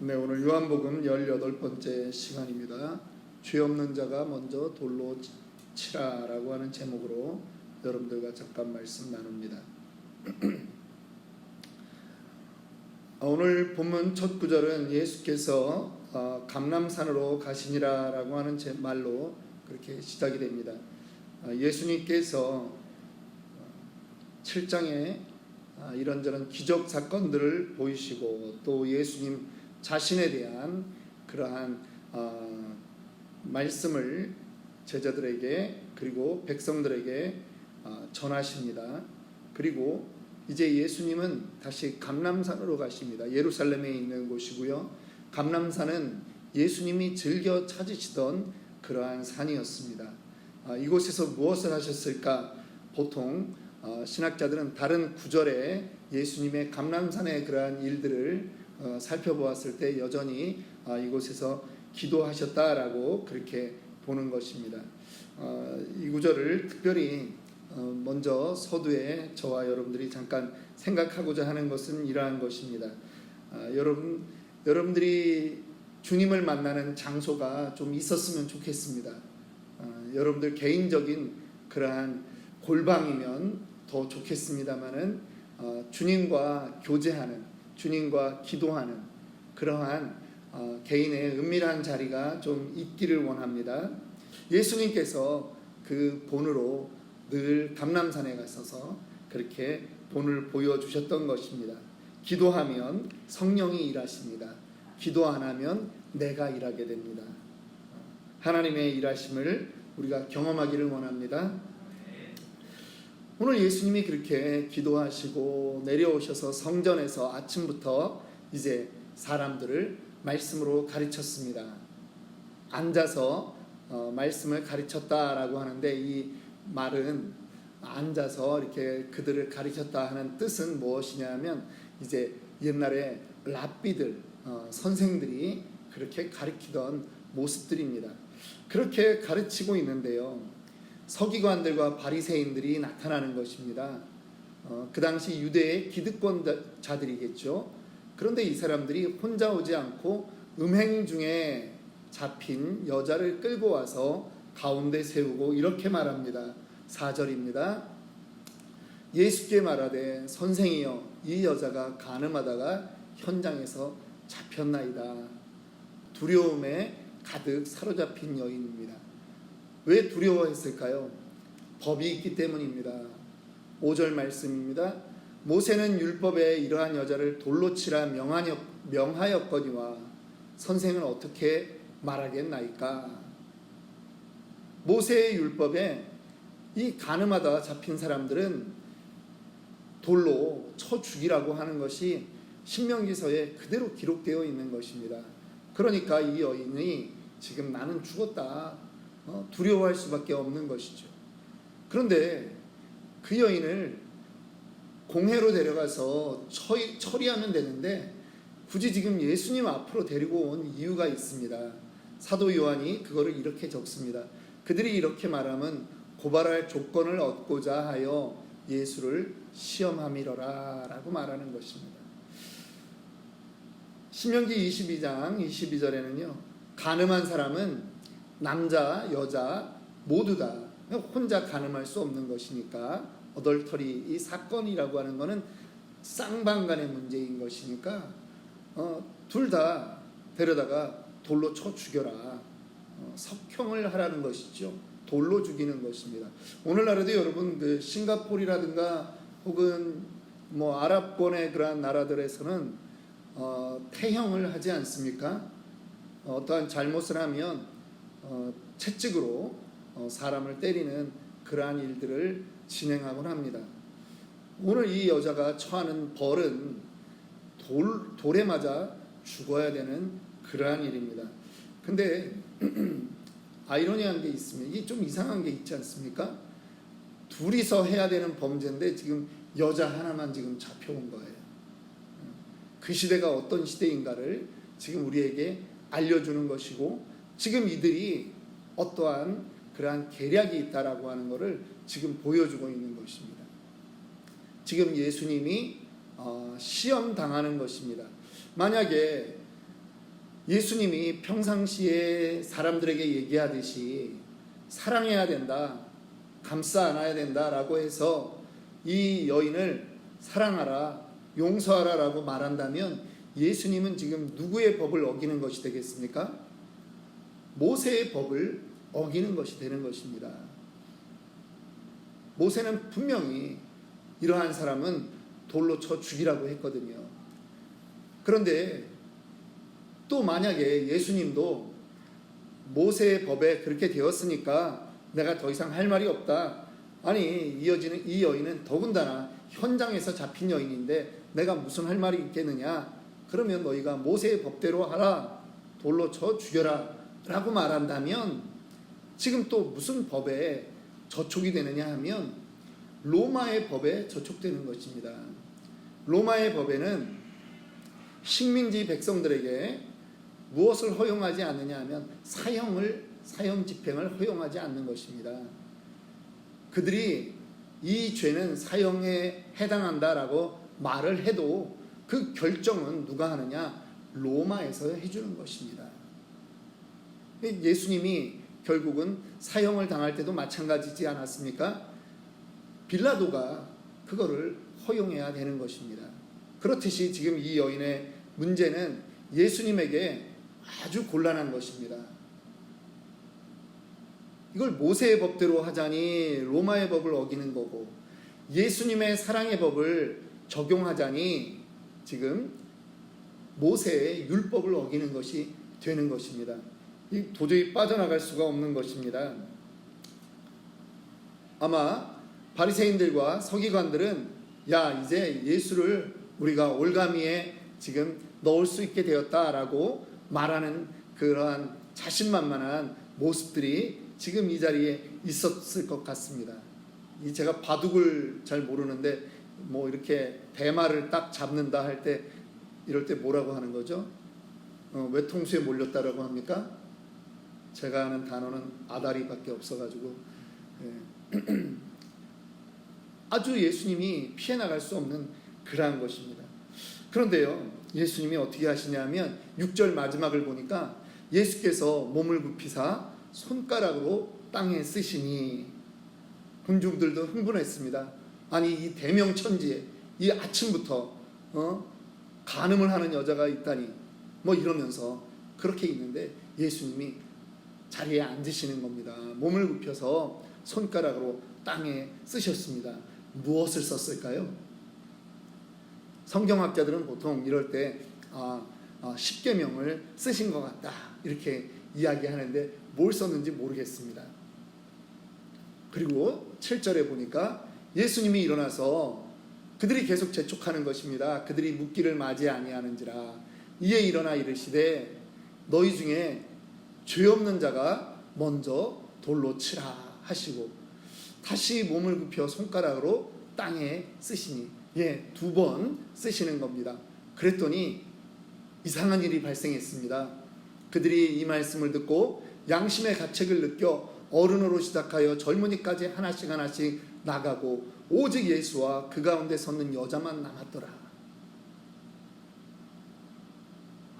네, 오늘 요한복음 18번째 시간입니다. 죄 없는 자가 먼저 돌로 치라라고 하는 제목으로 여러분들과 잠깐 말씀 나눕니다. 오늘 본문 첫 구절은 예수께서 감람산으로 가시니라라고 하는 말로 그렇게 시작이 됩니다. 예수님께서 7장에 이런저런 기적 사건들을 보이시고 또 예수님 자신에 대한 그러한 말씀을 제자들에게 그리고 백성들에게 전하십니다. 그리고 이제 예수님은 다시 감람산으로 가십니다. 예루살렘에 있는 곳이고요. 감람산은 예수님이 즐겨 찾으시던 그러한 산이었습니다. 이곳에서 무엇을 하셨을까? 보통 신학자들은 다른 구절에 예수님의 감람산의 그러한 일들을 살펴보았을 때 여전히 이곳에서 기도하셨다라고 그렇게 보는 것입니다. 이 구절을 특별히 먼저 서두에 저와 여러분들이 잠깐 생각하고자 하는 것은 이러한 것입니다. 여러분들이 주님을 만나는 장소가 좀 있었으면 좋겠습니다. 여러분들 개인적인 그러한 골방이면 더 좋겠습니다만은 주님과 교제하는, 주님과 기도하는 그러한 개인의 은밀한 자리가 좀 있기를 원합니다. 예수님께서 그 본으로 늘 감람산에 가셔서 그렇게 본을 보여주셨던 것입니다. 기도하면 성령이 일하십니다. 기도 안 하면 내가 일하게 됩니다. 하나님의 일하심을 우리가 경험하기를 원합니다. 오늘 예수님이 그렇게 기도하시고 내려오셔서 성전에서 아침부터 이제 사람들을 말씀으로 가르쳤습니다. 앉아서 말씀을 가르쳤다라고 하는데 이 말은 앉아서 이렇게 그들을 가르쳤다 하는 뜻은 무엇이냐면 이제 옛날에 랍비들, 선생들이 그렇게 가르치던 모습들입니다. 그렇게 가르치고 있는데요. 서기관들과 바리새인들이 나타나는 것입니다. 그 당시 유대의 기득권자들이겠죠. 그런데 이 사람들이 혼자 오지 않고 음행 중에 잡힌 여자를 끌고 와서 가운데 세우고 이렇게 말합니다. 4절입니다. 예수께 말하되 선생이여 이 여자가 간음하다가 현장에서 잡혔나이다. 두려움에 가득 사로잡힌 여인입니다. 왜 두려워했을까요? 법이 있기 때문입니다. 5절 말씀입니다. 모세는 율법에 이러한 여자를 돌로 치라 명하였거니와 선생은 어떻게 말하겠나이까? 모세의 율법에 이 간음하다 잡힌 사람들은 돌로 쳐 죽이라고 하는 것이 신명기서에 그대로 기록되어 있는 것입니다. 그러니까 이 여인이 지금 나는 죽었다 두려워할 수밖에 없는 것이죠. 그런데 그 여인을 공회로 데려가서 처리하면 되는데 굳이 지금 예수님 앞으로 데리고 온 이유가 있습니다. 사도 요한이 그거를 이렇게 적습니다. 그들이 이렇게 말하면 고발할 조건을 얻고자 하여 예수를 시험함이러라 라고 말하는 것입니다. 신명기 22장 22절에는요 간음한 사람은 남자, 여자 모두 다 혼자 간음할 수 없는 것이니까 어덜터리 이 사건이라고 하는 것은 쌍방간의 문제인 것이니까 둘 다 데려다가 돌로 쳐 죽여라. 석형을 하라는 것이죠. 돌로 죽이는 것입니다. 오늘날에도 여러분 그 싱가포르라든가 혹은 뭐 아랍권의 그러한 나라들에서는 태형을 하지 않습니까? 어떠한 잘못을 하면 채찍으로 사람을 때리는 그러한 일들을 진행하곤 합니다. 오늘 이 여자가 처하는 벌은 돌에 맞아 죽어야 되는 그러한 일입니다. 근데 아이러니한 게 있습니다. 이게 좀 이상한 게 있지 않습니까? 둘이서 해야 되는 범죄인데 지금 여자 하나만 지금 잡혀온 거예요. 그 시대가 어떤 시대인가를 지금 우리에게 알려주는 것이고 지금 이들이 어떠한 그러한 계략이 있다라고 하는 것을 지금 보여주고 있는 것입니다. 지금 예수님이 시험 당하는 것입니다. 만약에 예수님이 평상시에 사람들에게 얘기하듯이 사랑해야 된다, 감싸 안아야 된다라고 해서 이 여인을 사랑하라, 용서하라 라고 말한다면 예수님은 지금 누구의 법을 어기는 것이 되겠습니까? 모세의 법을 어기는 것이 되는 것입니다. 모세는 분명히 이러한 사람은 돌로 쳐 죽이라고 했거든요. 그런데 또 만약에 예수님도 모세의 법에 그렇게 되었으니까 내가 더 이상 할 말이 없다. 아니, 이어지는 이 여인은 더군다나 현장에서 잡힌 여인인데 내가 무슨 할 말이 있겠느냐? 그러면 너희가 모세의 법대로 하라. 돌로 쳐 죽여라. 라고 말한다면 지금 또 무슨 법에 저촉이 되느냐 하면 로마의 법에 저촉되는 것입니다. 로마의 법에는 식민지 백성들에게 무엇을 허용하지 않느냐 하면 사형 집행을 허용하지 않는 것입니다. 그들이 이 죄는 사형에 해당한다라고 말을 해도 그 결정은 누가 하느냐? 로마에서 해주는 것입니다. 예수님이 결국은 사형을 당할 때도 마찬가지지 않았습니까? 빌라도가 그거를 허용해야 되는 것입니다. 그렇듯이 지금 이 여인의 문제는 예수님에게 아주 곤란한 것입니다. 이걸 모세의 법대로 하자니 로마의 법을 어기는 거고, 예수님의 사랑의 법을 적용하자니 지금 모세의 율법을 어기는 것이 되는 것입니다. 도저히 빠져나갈 수가 없는 것입니다. 아마 바리새인들과 서기관들은 야, 이제 예수를 우리가 올가미에 지금 넣을 수 있게 되었다라고 말하는 그러한 자신만만한 모습들이 지금 이 자리에 있었을 것 같습니다. 제가 바둑을 잘 모르는데 뭐 이렇게 대마를 딱 잡는다 할 때 이럴 때 뭐라고 하는 거죠? 외통수에 몰렸다라고 합니까? 제가 아는 단어는 아다리밖에 없어가지고 아주 예수님이 피해 나갈 수 없는 그러한 것입니다. 그런데요, 예수님이 어떻게 하시냐면 6절 마지막을 보니까 예수께서 몸을 굽히사 손가락으로 땅에 쓰시니 군중들도 흥분했습니다. 아니, 이 대명천지에 이 아침부터 간음을 하는 여자가 있다니 뭐 이러면서 그렇게 있는데 예수님이 자리에 앉으시는 겁니다. 몸을 굽혀서 손가락으로 땅에 쓰셨습니다. 무엇을 썼을까요? 성경학자들은 보통 이럴 때 십계명을 쓰신 것 같다 이렇게 이야기하는데 뭘 썼는지 모르겠습니다. 그리고 7절에 보니까 예수님이 일어나서 그들이 계속 재촉하는 것입니다. 그들이 묻기를 맞이 아니하는지라 이에 일어나 이르시되 너희 중에 죄 없는 자가 먼저 돌로 치라 하시고 다시 몸을 굽혀 손가락으로 땅에 쓰시니 2번 쓰시는 겁니다. 그랬더니 이상한 일이 발생했습니다. 그들이 이 말씀을 듣고 양심의 가책을 느껴 어른으로 시작하여 젊은이까지 하나씩 나가고 오직 예수와 그 가운데 섰는 여자만 남았더라.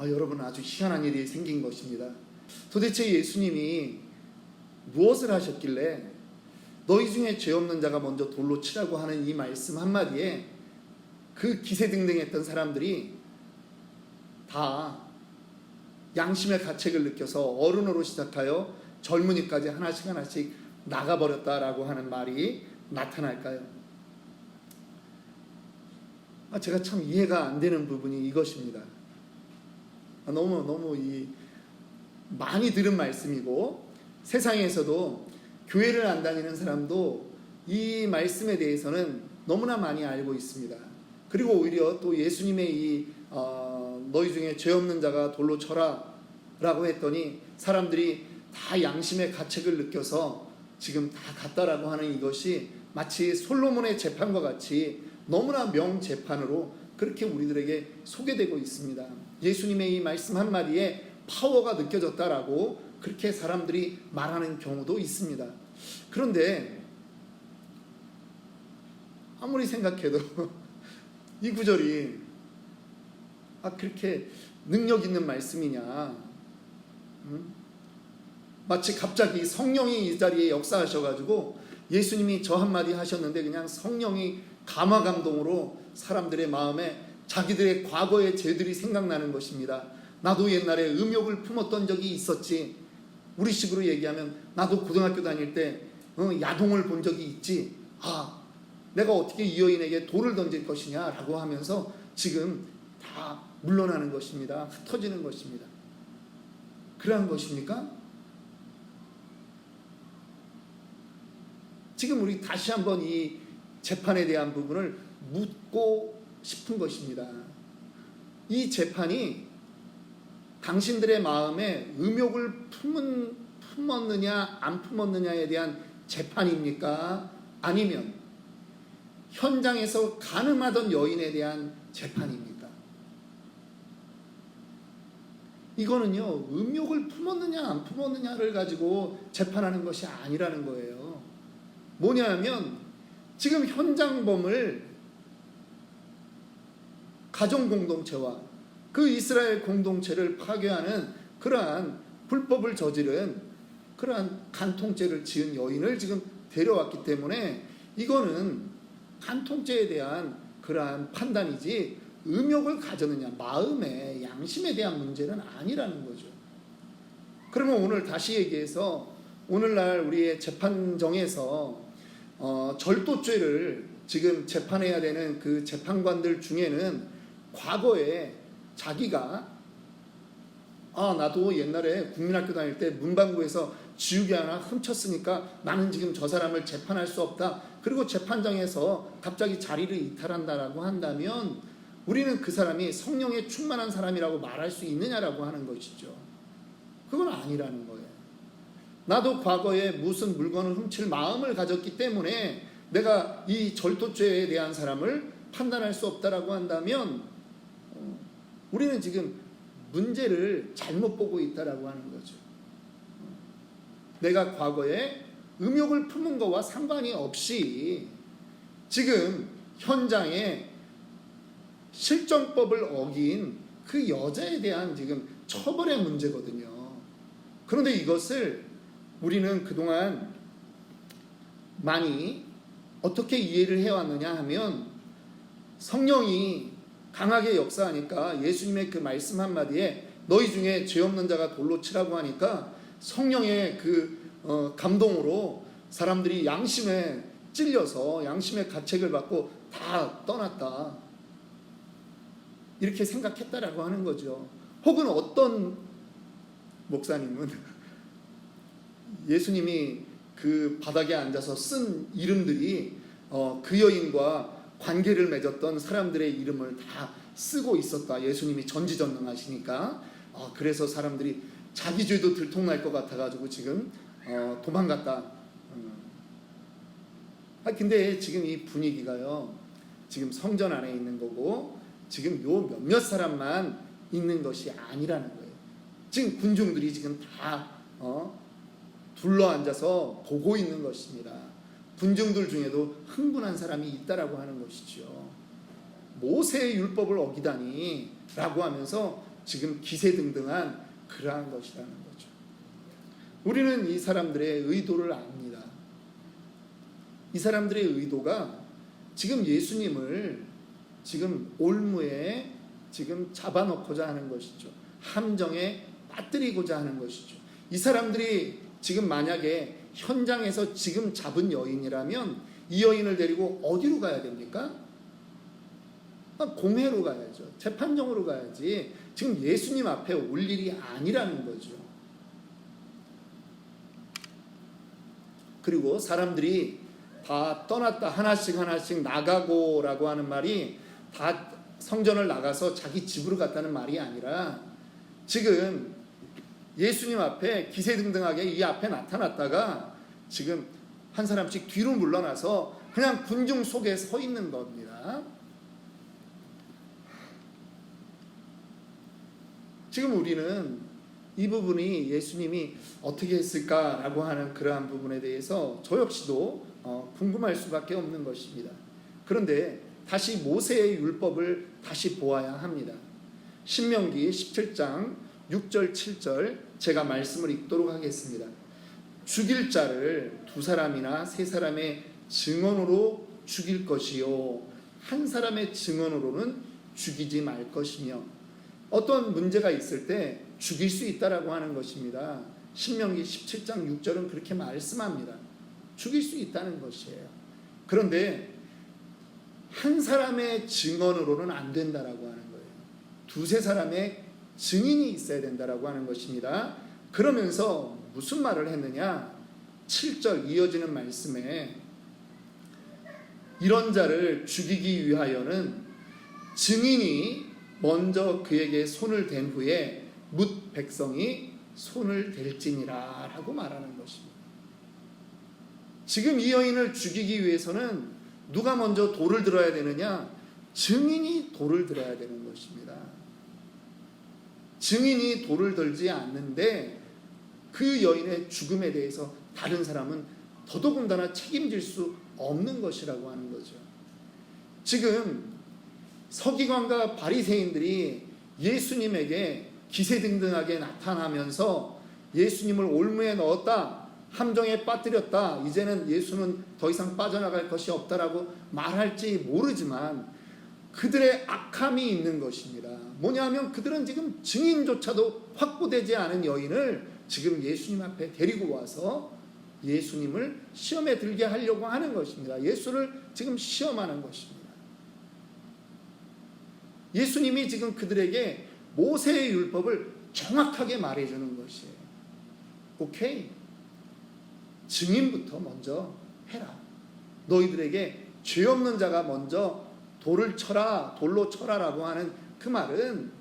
여러분, 아주 희한한 일이 생긴 것입니다. 도대체 예수님이 무엇을 하셨길래 너희 중에 죄 없는 자가 먼저 돌로 치라고 하는 이 말씀 한마디에 그 기세등등했던 사람들이 다 양심의 가책을 느껴서 어른으로 시작하여 젊은이까지 하나씩 나가버렸다라고 하는 말이 나타날까요? 제가 참 이해가 안 되는 부분이 이것입니다. 너무 많이 들은 말씀이고 세상에서도 교회를 안 다니는 사람도 이 말씀에 대해서는 너무나 많이 알고 있습니다. 그리고 오히려 또 예수님의 너희 중에 죄 없는 자가 돌로 쳐라 라고 했더니 사람들이 다 양심의 가책을 느껴서 지금 다 갔다라고 하는 이것이 마치 솔로몬의 재판과 같이 너무나 명재판으로 그렇게 우리들에게 소개되고 있습니다. 예수님의 이 말씀 한마디에 파워가 느껴졌다라고 그렇게 사람들이 말하는 경우도 있습니다. 그런데 아무리 생각해도 이 구절이 그렇게 능력 있는 말씀이냐, 마치 갑자기 성령이 이 자리에 역사하셔가지고 예수님이 저 한마디 하셨는데 그냥 성령이 감화감동으로 사람들의 마음에 자기들의 과거의 죄들이 생각나는 것입니다. 나도 옛날에 음욕을 품었던 적이 있었지. 우리식으로 얘기하면 나도 고등학교 다닐 때 야동을 본 적이 있지. 내가 어떻게 이 여인에게 돌을 던질 것이냐라고 하면서 지금 다 물러나는 것입니다. 흩어지는 것입니다. 그러한 것입니까? 지금 우리 다시 한번 이 재판에 대한 부분을 묻고 싶은 것입니다. 이 재판이 당신들의 마음에 음욕을 품었느냐 안 품었느냐에 대한 재판입니까? 아니면 현장에서 간음하던 여인에 대한 재판입니까? 이거는요, 음욕을 품었느냐 안 품었느냐를 가지고 재판하는 것이 아니라는 거예요. 뭐냐면 지금 현장범을 가정공동체와 그 이스라엘 공동체를 파괴하는 그러한 불법을 저지른 그러한 간통죄를 지은 여인을 지금 데려왔기 때문에 이거는 간통죄에 대한 그러한 판단이지 음욕을 가졌느냐 마음의 양심에 대한 문제는 아니라는 거죠. 그러면 오늘 다시 얘기해서 오늘날 우리의 재판정에서 절도죄를 지금 재판해야 되는 그 재판관들 중에는 과거에 자기가 나도 옛날에 국민학교 다닐 때 문방구에서 지우개 하나 훔쳤으니까 나는 지금 저 사람을 재판할 수 없다. 그리고 재판장에서 갑자기 자리를 이탈한다라고 한다면 우리는 그 사람이 성령에 충만한 사람이라고 말할 수 있느냐라고 하는 것이죠. 그건 아니라는 거예요. 나도 과거에 무슨 물건을 훔칠 마음을 가졌기 때문에 내가 이 절도죄에 대한 사람을 판단할 수 없다라고 한다면 우리는 지금 문제를 잘못 보고 있다라고 하는 거죠. 내가 과거에 음욕을 품은 것과 상관이 없이 지금 현장에 실정법을 어긴 그 여자에 대한 지금 처벌의 문제거든요. 그런데 이것을 우리는 그동안 많이 어떻게 이해를 해왔느냐 하면 성령이 강하게 역사하니까 예수님의 그 말씀 한마디에 너희 중에 죄 없는 자가 돌로 치라고 하니까 성령의 그 감동으로 사람들이 양심에 찔려서 양심의 가책을 받고 다 떠났다 이렇게 생각했다라고 하는 거죠. 혹은 어떤 목사님은 예수님이 그 바닥에 앉아서 쓴 이름들이 그 여인과 관계를 맺었던 사람들의 이름을 다 쓰고 있었다. 예수님이 전지전능하시니까 그래서 사람들이 자기 죄도 들통날 것 같아가지고 지금 도망갔다. 근데 지금 이 분위기가요, 지금 성전 안에 있는 거고 지금 요 몇몇 사람만 있는 것이 아니라는 거예요. 지금 군중들이 지금 다 둘러 앉아서 보고 있는 것입니다. 군중들 중에도 흥분한 사람이 있다라고 하는 것이죠. 모세의 율법을 어기다니 라고 하면서 지금 기세등등한 그러한 것이라는 거죠. 우리는 이 사람들의 의도를 압니다. 이 사람들의 의도가 지금 예수님을 지금 올무에 지금 잡아놓고자 하는 것이죠. 함정에 빠뜨리고자 하는 것이죠. 이 사람들이 지금 만약에 현장에서 지금 잡은 여인이라면 이 여인을 데리고 어디로 가야 됩니까? 공회로 가야죠. 재판정으로 가야지. 지금 예수님 앞에 올 일이 아니라는 거죠. 그리고 사람들이 다 떠났다 하나씩 나가고라고 하는 말이 다 성전을 나가서 자기 집으로 갔다는 말이 아니라 지금 예수님 앞에 기세등등하게 이 앞에 나타났다가 지금 한 사람씩 뒤로 물러나서 그냥 군중 속에 서 있는 겁니다. 지금 우리는 이 부분이 예수님이 어떻게 했을까라고 하는 그러한 부분에 대해서 저 역시도 궁금할 수밖에 없는 것입니다. 그런데 다시 모세의 율법을 다시 보아야 합니다. 신명기 17장 6절 7절 제가 말씀을 읽도록 하겠습니다. 죽일 자를 두 사람이나 세 사람의 증언으로 죽일 것이요 한 사람의 증언으로는 죽이지 말 것이며, 어떤 문제가 있을 때 죽일 수 있다라고 하는 것입니다. 신명기 17장 6절은 그렇게 말씀합니다. 죽일 수 있다는 것이에요. 그런데 한 사람의 증언으로는 안 된다라고 하는 거예요. 두세 사람의 증인이 있어야 된다라고 하는 것입니다. 그러면서 무슨 말을 했느냐? 7절 이어지는 말씀에 이런 자를 죽이기 위하여는 증인이 먼저 그에게 손을 댄 후에 뭇 백성이 손을 댈지니라 라고 말하는 것입니다. 지금 이 여인을 죽이기 위해서는 누가 먼저 돌을 들어야 되느냐? 증인이 돌을 들어야 되는 것입니다. 증인이 돌을 들지 않는데 그 여인의 죽음에 대해서 다른 사람은 더더군다나 책임질 수 없는 것이라고 하는 거죠. 지금 서기관과 바리새인들이 예수님에게 기세등등하게 나타나면서 예수님을 올무에 넣었다, 함정에 빠뜨렸다, 이제는 예수는 더 이상 빠져나갈 것이 없다라고 말할지 모르지만 그들의 악함이 있는 것입니다. 뭐냐면 그들은 지금 증인조차도 확보되지 않은 여인을 지금 예수님 앞에 데리고 와서 예수님을 시험에 들게 하려고 하는 것입니다. 예수를 지금 시험하는 것입니다. 예수님이 지금 그들에게 모세의 율법을 정확하게 말해주는 것이에요. 오케이, 증인부터 먼저 해라. 너희들에게 죄 없는 자가 먼저 돌을 쳐라, 돌로 쳐라라고 하는 그 말은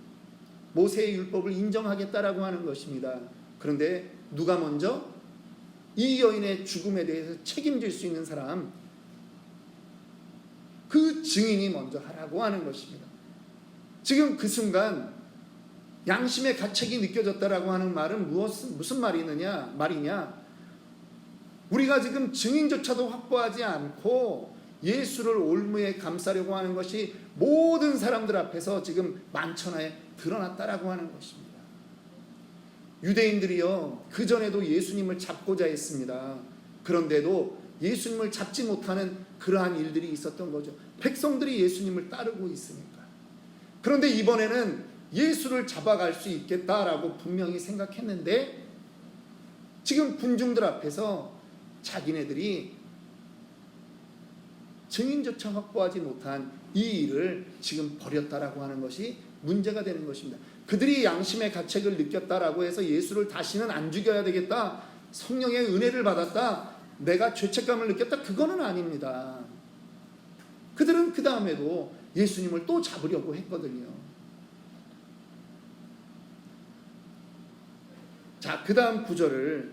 모세의 율법을 인정하겠다라고 하는 것입니다. 그런데 누가 먼저 이 여인의 죽음에 대해서 책임질 수 있는 사람, 그 증인이 먼저 하라고 하는 것입니다. 지금 그 순간 양심의 가책이 느껴졌다라고 하는 말은 무슨 말이냐? 우리가 지금 증인조차도 확보하지 않고 예수를 올무에 감싸려고 하는 것이 모든 사람들 앞에서 지금 만천하에 드러났다라고 하는 것입니다. 유대인들이요, 그전에도 예수님을 잡고자 했습니다. 그런데도 예수님을 잡지 못하는 그러한 일들이 있었던 거죠. 백성들이 예수님을 따르고 있으니까. 그런데 이번에는 예수를 잡아갈 수 있겠다라고 분명히 생각했는데 지금 군중들 앞에서 자기네들이 증인조차 확보하지 못한 이 일을 지금 벌였다라고 하는 것이 문제가 되는 것입니다. 그들이 양심의 가책을 느꼈다라고 해서 예수를 다시는 안 죽여야 되겠다, 성령의 은혜를 받았다, 내가 죄책감을 느꼈다, 그거는 아닙니다. 그들은 그 다음에도 예수님을 또 잡으려고 했거든요. 자, 그 다음 구절을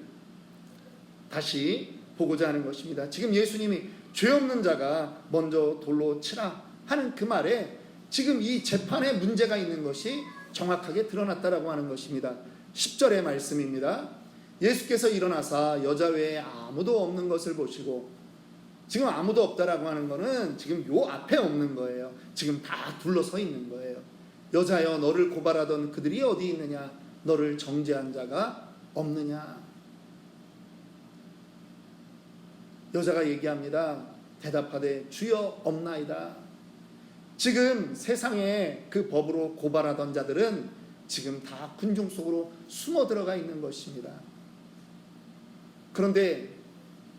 다시 보고자 하는 것입니다. 지금 예수님이 죄 없는 자가 먼저 돌로 치라 하는 그 말에 지금 이 재판에 문제가 있는 것이 정확하게 드러났다라고 하는 것입니다. 10절의 말씀입니다. 예수께서 일어나사 여자 외에 아무도 없는 것을 보시고, 지금 아무도 없다라고 하는 거는 지금 요 앞에 없는 거예요. 지금 다 둘러서 있는 거예요. 여자여, 너를 고발하던 그들이 어디 있느냐? 너를 정죄한 자가 없느냐? 여자가 얘기합니다. 대답하되 주여 없나이다. 지금 세상에 그 법으로 고발하던 자들은 지금 다 군중 속으로 숨어 들어가 있는 것입니다. 그런데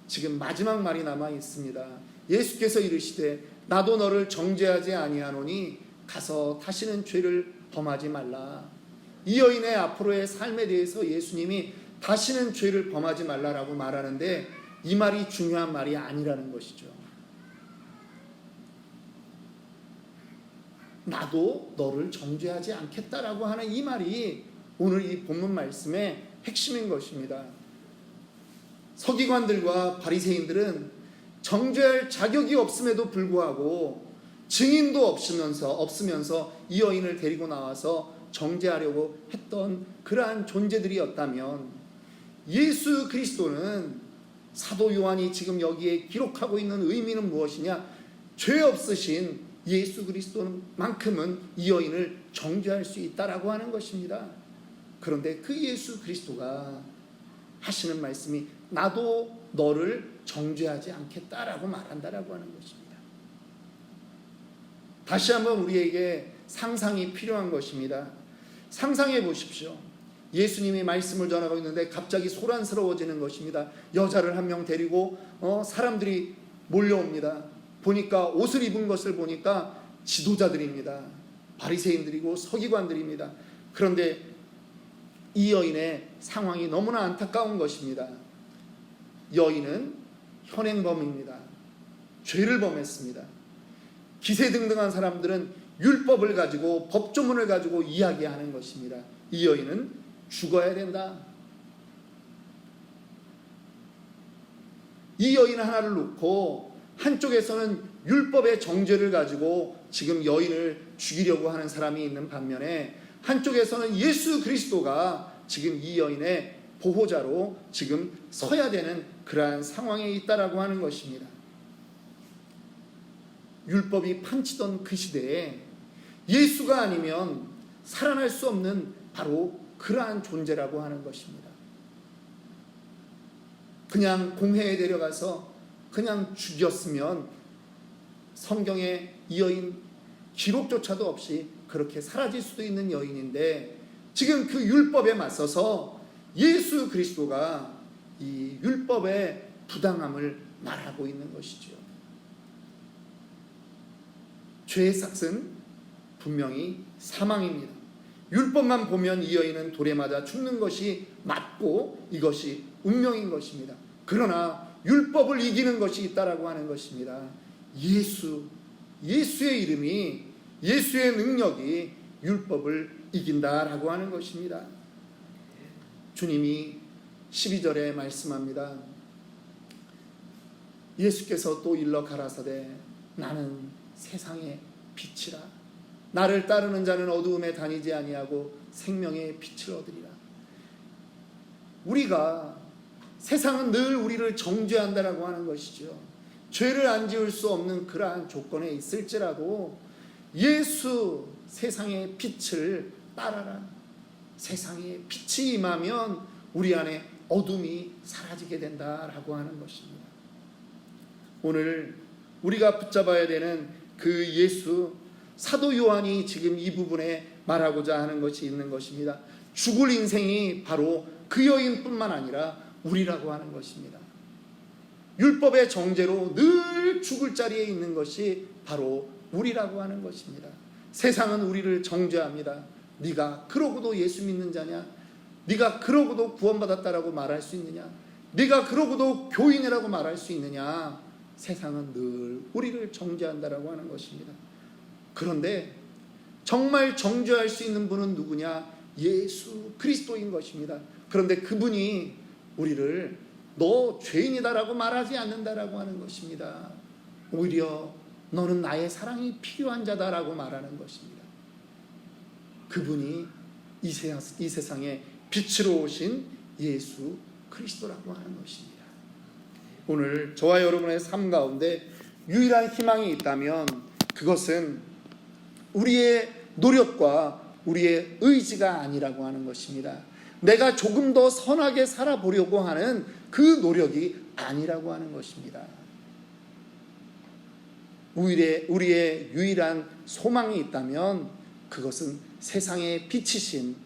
지금 마지막 말이 남아 있습니다. 예수께서 이르시되 나도 너를 정죄하지 아니하노니 가서 다시는 죄를 범하지 말라. 이 여인의 앞으로의 삶에 대해서 예수님이 다시는 죄를 범하지 말라라고 말하는데 이 말이 중요한 말이 아니라는 것이죠. 나도 너를 정죄하지 않겠다라고 하는 이 말이 오늘 이 본문 말씀의 핵심인 것입니다. 서기관들과 바리새인들은 정죄할 자격이 없음에도 불구하고 증인도 없으면서 이 여인을 데리고 나와서 정죄하려고 했던 그러한 존재들이었다면, 예수 그리스도는, 사도 요한이 지금 여기에 기록하고 있는 의미는 무엇이냐? 죄 없으신 예수 그리스도만큼은 이 여인을 정죄할 수 있다라고 하는 것입니다. 그런데 그 예수 그리스도가 하시는 말씀이 나도 너를 정죄하지 않겠다라고 말한다라고 하는 것입니다. 다시 한번 우리에게 상상이 필요한 것입니다. 상상해 보십시오. 예수님이 말씀을 전하고 있는데 갑자기 소란스러워지는 것입니다. 여자를 한 명 데리고 사람들이 몰려옵니다. 보니까 옷을 입은 것을 보니까 지도자들입니다. 바리새인들이고 서기관들입니다. 그런데 이 여인의 상황이 너무나 안타까운 것입니다. 여인은 현행범입니다. 죄를 범했습니다. 기세등등한 사람들은 율법을 가지고 법조문을 가지고 이야기하는 것입니다. 이 여인은 죽어야 된다. 이 여인 하나를 놓고 한쪽에서는 율법의 정죄를 가지고 지금 여인을 죽이려고 하는 사람이 있는 반면에 한쪽에서는 예수 그리스도가 지금 이 여인의 보호자로 지금 서야 되는 그러한 상황에 있다라고 하는 것입니다. 율법이 판치던 그 시대에 예수가 아니면 살아날 수 없는 바로 그러한 존재라고 하는 것입니다. 그냥 공회에 데려가서 그냥 죽였으면 성경에 이 여인 기록조차도 없이 그렇게 사라질 수도 있는 여인인데 지금 그 율법에 맞서서 예수 그리스도가 이 율법의 부당함을 말하고 있는 것이죠. 죄의 삭은 분명히 사망입니다. 율법만 보면 이 여인은 돌에 맞아 죽는 것이 맞고 이것이 운명인 것입니다. 그러나 율법을 이기는 것이 있다라고 하는 것입니다. 예수의 이름이, 예수의 능력이 율법을 이긴다라고 하는 것입니다. 주님이 12절에 말씀합니다. 예수께서 또 일러 가라사대 나는 세상의 빛이라. 나를 따르는 자는 어두움에 다니지 아니하고 생명의 빛을 얻으리라. 우리가 세상은 늘 우리를 정죄한다라고 하는 것이죠. 죄를 안 지을 수 없는 그러한 조건에 있을지라도 예수 세상의 빛을 따라라. 세상에 빛이 임하면 우리 안에 어둠이 사라지게 된다라고 하는 것입니다. 오늘 우리가 붙잡아야 되는 그 예수, 사도 요한이 지금 이 부분에 말하고자 하는 것이 있는 것입니다. 죽을 인생이 바로 그 여인뿐만 아니라 우리라고 하는 것입니다. 율법의 정죄로 늘 죽을 자리에 있는 것이 바로 우리라고 하는 것입니다. 세상은 우리를 정죄합니다. 네가 그러고도 예수 믿는 자냐? 네가 그러고도 구원받았다라고 말할 수 있느냐? 네가 그러고도 교인이라고 말할 수 있느냐? 세상은 늘 우리를 정죄한다라고 하는 것입니다. 그런데 정말 정죄할 수 있는 분은 누구냐? 예수 그리스도인 것입니다. 그런데 그분이 우리를 너 죄인이다라고 말하지 않는다라고 하는 것입니다. 오히려 너는 나의 사랑이 필요한 자다라고 말하는 것입니다. 그분이 이 세상에 빛으로 오신 예수 그리스도라고 하는 것입니다. 오늘 저와 여러분의 삶 가운데 유일한 희망이 있다면 그것은 우리의 노력과 우리의 의지가 아니라고 하는 것입니다. 내가 조금 더 선하게 살아보려고 하는 그 노력이 아니라고 하는 것입니다. 우리의 유일한 소망이 있다면 그것은 세상의 빛이신,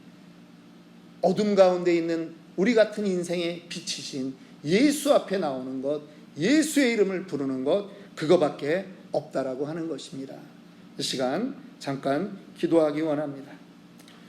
어둠 가운데 있는 우리 같은 인생의 빛이신 예수 앞에 나오는 것, 예수의 이름을 부르는 것, 그거밖에 없다라고 하는 것입니다. 이 시간 잠깐 기도하기 원합니다.